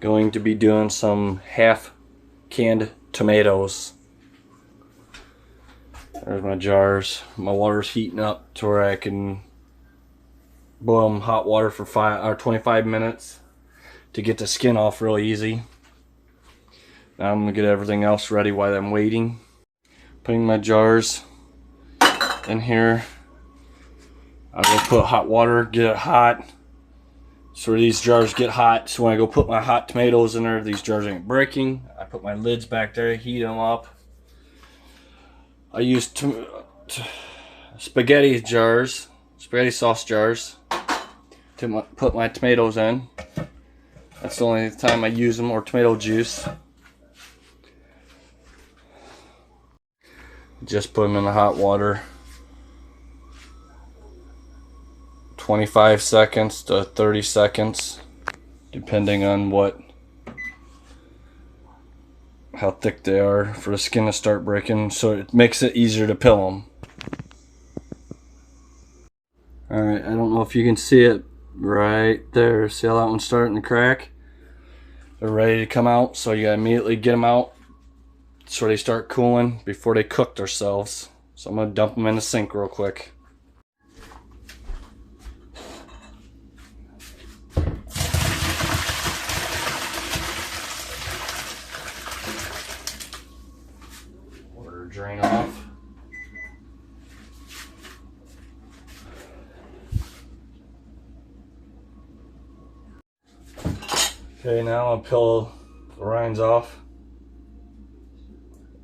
Going to be doing some half canned tomatoes. There's my jars. My water's heating up to where I can boil them hot water for 25 minutes to get the skin off real easy. Now I'm gonna get everything else ready while I'm waiting. Putting my jars in here. I'm gonna put hot water, get it hot. So these jars get hot, so when I go put my hot tomatoes in there, these jars ain't breaking. I put my lids back there, heat them up. I use spaghetti sauce jars to put my tomatoes in. That's the only time I use them, or tomato juice. Just put them in the hot water. 25 seconds to 30 seconds, depending on how thick they are, for the skin to start breaking, so it makes it easier to peel them. Alright, I don't know if you can see it right there. See how that one's starting to crack? They're ready to come out, so you gotta immediately get them out so they start cooling before they cook themselves. So I'm gonna dump them in the sink real quick. Water drain off. Okay, now I'll peel the rinds off.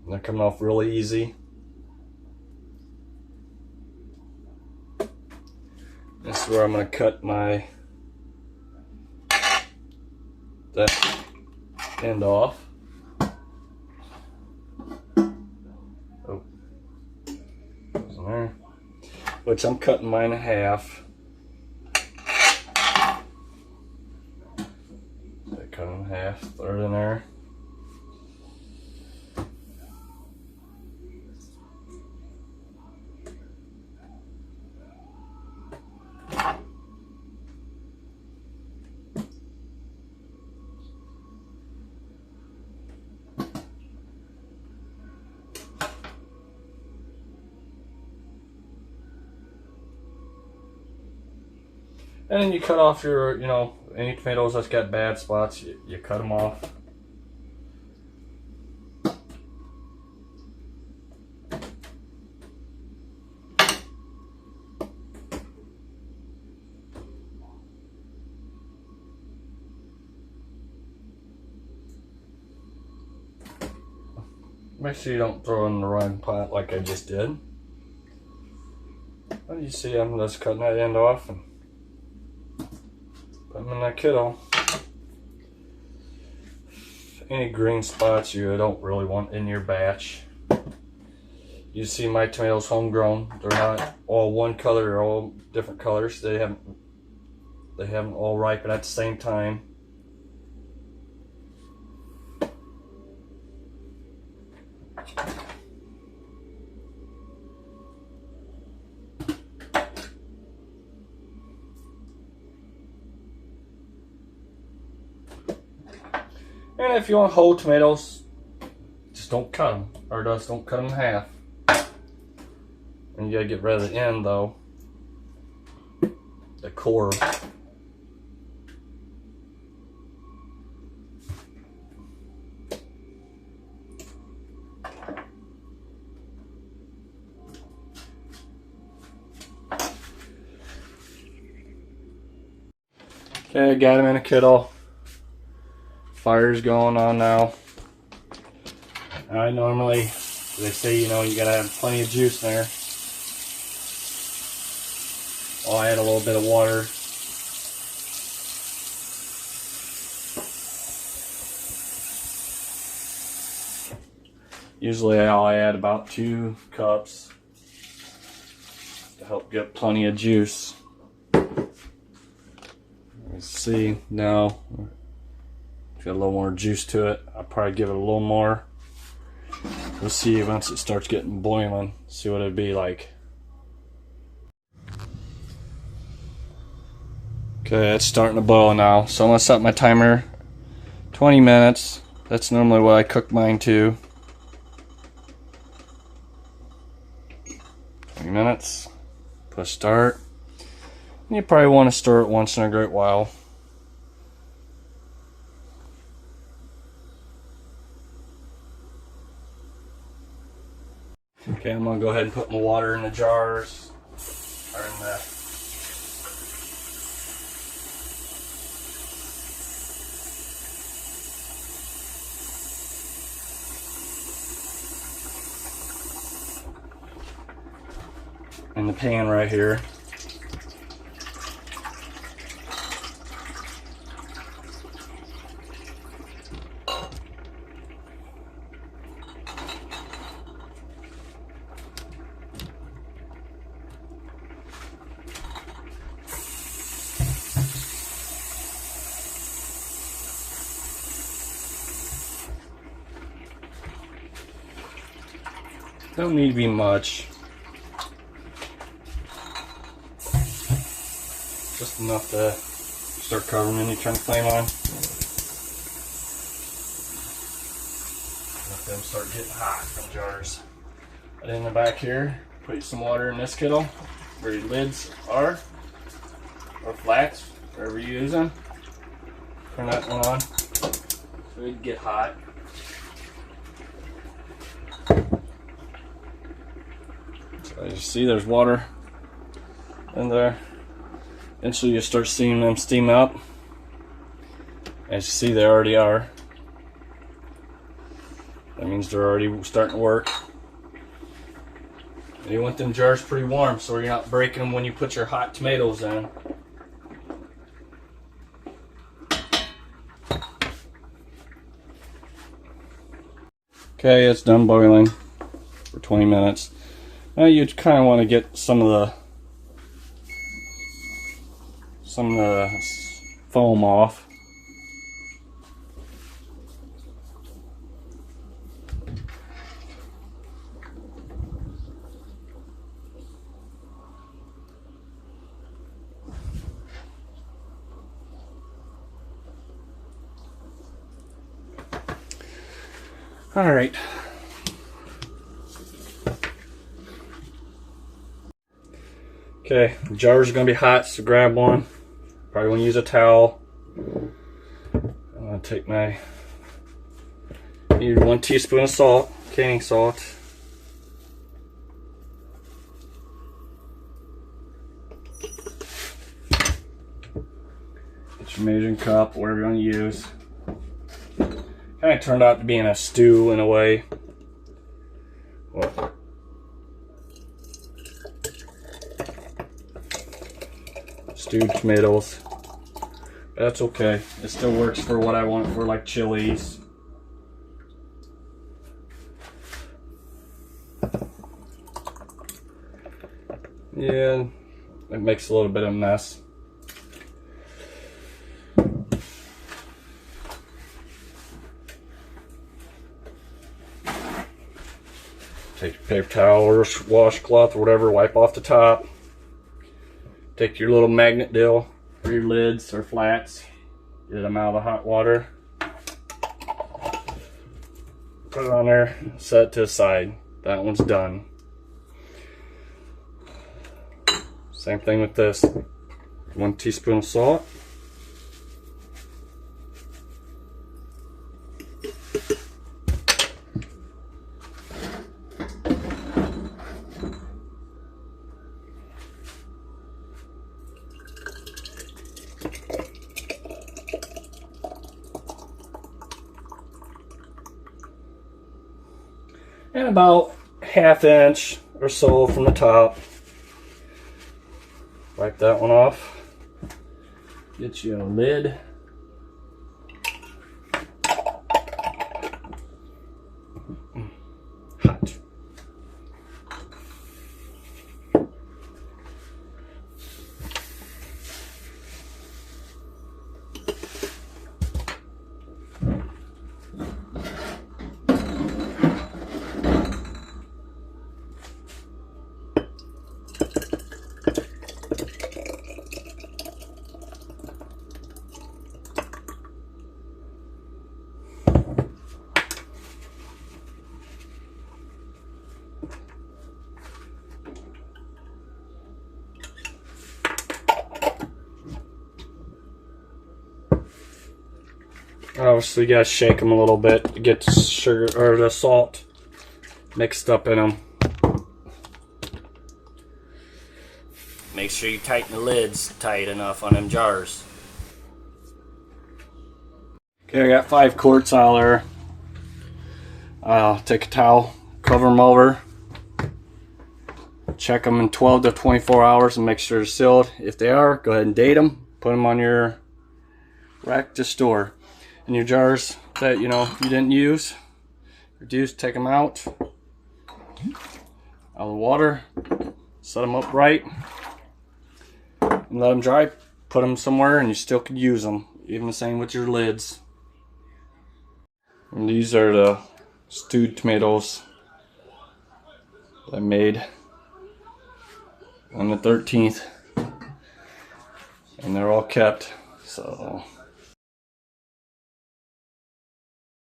They're coming off really easy. This is where I'm going to cut that end off. Oh, goes in there. Which I'm cutting mine in half. Cut it in half, throw it in there. And then you cut off your, any tomatoes that's got bad spots, you cut them off. Make sure you don't throw in the wrong pot like I just did. Well, you see I'm just cutting that end off and put them in that kettle. Any green spots you don't really want in your batch. You see my tomatoes homegrown. They're not all one color, they're all different colors. They haven't all ripened at the same time. And if you want whole tomatoes, just don't cut them, or just don't cut them in half. And you gotta get rid of the end though, the core. Okay, I got them in a kettle. Fire's going on now. I normally, they say, you gotta have plenty of juice in there. I'll add a little bit of water. Usually I'll add about 2 cups to help get plenty of juice. Let's see, now got a little more juice to it. I'll probably give it a little more. We'll see once it starts getting boiling, see what it'd be like. Okay, it's starting to boil now. So I'm gonna set my timer 20 minutes. That's normally what I cook mine to. 20 minutes. Push start. And you probably want to stir it once in a great while. Okay, I'm gonna go ahead and put my water in the jars, or in the pan right here. Don't need to be much. Just enough to start covering and you turn the flame on. Let them start getting hot from jars. And in the back here, put some water in this kettle where your lids are, or flats, wherever you use them. Turn that one on so it get hot. So as you see, there's water in there. Eventually you start seeing them steam up. As you see, they already are. That means they're already starting to work. And you want them jars pretty warm so you're not breaking them when you put your hot tomatoes in. Okay, it's done boiling for 20 minutes. Now you kind of want to get some of the foam off. All right. Okay, the jars are gonna be hot, so grab one. Probably want to use a towel. I'm gonna take my, need 1 teaspoon of salt, canning salt. Get your measuring cup, whatever you want to use. Kind of turned out to be in a stew in a way. Well, stewed tomatoes. That's okay. It still works for what I want for, like chilies. Yeah, it makes a little bit of a mess. Take your paper towel or washcloth or whatever, wipe off the top. Take your little magnet deal for your lids or flats. Get them out of the hot water. Put it on there, set it to the side. That one's done. Same thing with this. 1 teaspoon of salt. And about 1/2 inch or so from the top. Wipe that one off. Get you a lid. Hot. Obviously, you gotta shake them a little bit to get the sugar or the salt mixed up in them. Make sure you tighten the lids tight enough on them jars. Okay, I got 5 quarts out there. I'll take a towel, cover them over, check them in 12 to 24 hours and make sure they're sealed. If they are, go ahead and date them, put them on your rack to store. And your jars that you didn't use, reduce, take them out of the water, set them up right, and let them dry. Put them somewhere and you still could use them. Even the same with your lids. And these are the stewed tomatoes I made on the 13th, and they're all kept. So